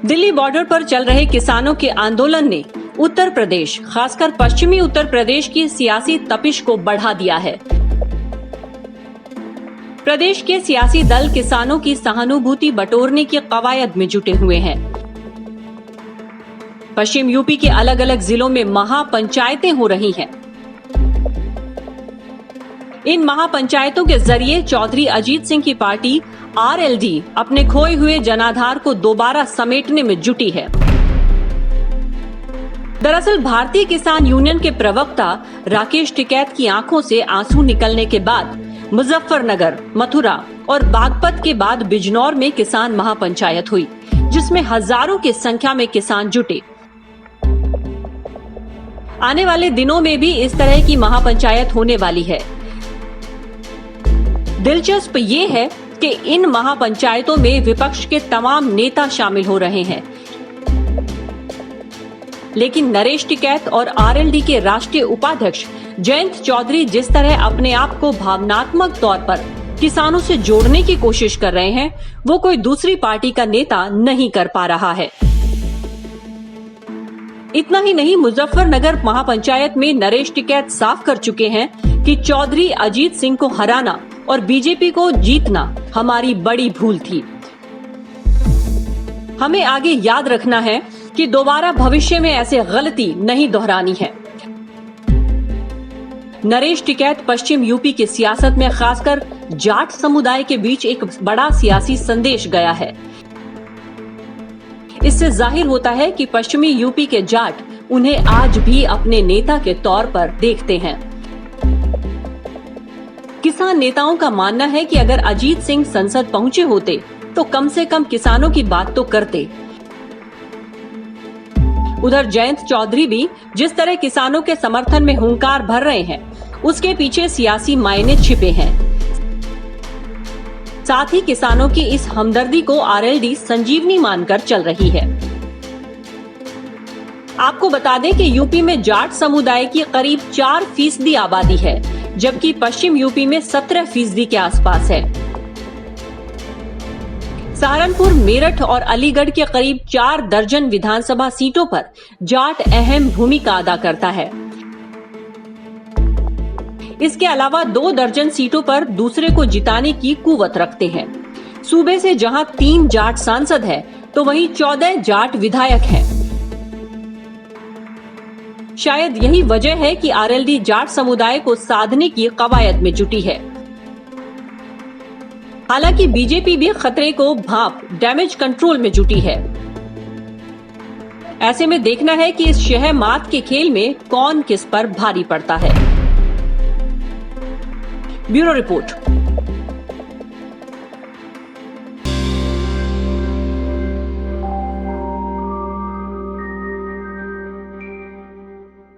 Delhi border पर चल रहे किसानों के आंदोलन ने उत्तर प्रदेश, खासकर पश्चिमी उत्तर प्रदेश की सियासी तपिश को बढ़ा दिया है। प्रदेश के सियासी दल किसानों की सहानुभूति बटोरने की कवायद में जुटे हुए हैं। पश्चिम यूपी के अलग अलग जिलों में महापंचायतें हो रही हैं। इन महापंचायतों के जरिए चौधरी अजीत सिंह की पार्टी आरएलडी अपने खोए हुए जनाधार को दोबारा समेटने में जुटी है। दरअसल भारतीय किसान यूनियन के प्रवक्ता राकेश टिकैत की आंखों से आंसू निकलने के बाद मुजफ्फरनगर, मथुरा और बागपत के बाद बिजनौर में किसान महापंचायत हुई, जिसमें हजारों की संख्या में किसान जुटे। आने वाले दिनों में भी इस तरह की महापंचायत होने वाली है। दिलचस्प ये है कि इन महापंचायतों में विपक्ष के तमाम नेता शामिल हो रहे हैं, लेकिन नरेश टिकैत और आरएलडी के राष्ट्रीय उपाध्यक्ष जयंत चौधरी जिस तरह अपने आप को भावनात्मक तौर पर किसानों से जोड़ने की कोशिश कर रहे हैं, वो कोई दूसरी पार्टी का नेता नहीं कर पा रहा है। इतना ही नहीं, मुजफ्फरनगर महापंचायत में नरेश टिकैत साफ कर चुके हैं कि चौधरी अजीत सिंह को हराना और बीजेपी को जीतना हमारी बड़ी भूल थी। हमें आगे याद रखना है कि दोबारा भविष्य में ऐसे गलती नहीं दोहरानी है। नरेश टिकैत पश्चिम यूपी की सियासत में खासकर जाट समुदाय के बीच एक बड़ा सियासी संदेश गया है। इससे जाहिर होता है कि पश्चिमी यूपी के जाट उन्हें आज भी अपने नेता के तौर पर देखते हैं। किसान नेताओं का मानना है कि अगर अजीत सिंह संसद पहुंचे होते तो कम से कम किसानों की बात तो करते। उधर जयंत चौधरी भी जिस तरह किसानों के समर्थन में हुंकार भर रहे हैं, उसके पीछे सियासी मायने छिपे हैं। साथ ही किसानों की इस हमदर्दी को आरएलडी संजीवनी मानकर चल रही है। आपको बता दें कि यूपी में जाट समुदाय की करीब 4% आबादी है, जबकि पश्चिम यूपी में 17% के आसपास है। सहारनपुर, मेरठ और अलीगढ़ के करीब 4 दर्जन विधानसभा सीटों पर जाट अहम भूमिका अदा करता है। इसके अलावा 2 दर्जन सीटों पर दूसरे को जिताने की कुवत रखते हैं। सूबे से जहां 3 जाट सांसद है, तो वहीं 14 जाट विधायक हैं। शायद यही वजह है कि आरएलडी जाट समुदाय को साधने की कवायद में जुटी है। हालांकि बीजेपी भी खतरे को भांप डैमेज कंट्रोल में जुटी है। ऐसे में देखना है कि इस शह मात के खेल में कौन किस पर भारी पड़ता है। Bureau report.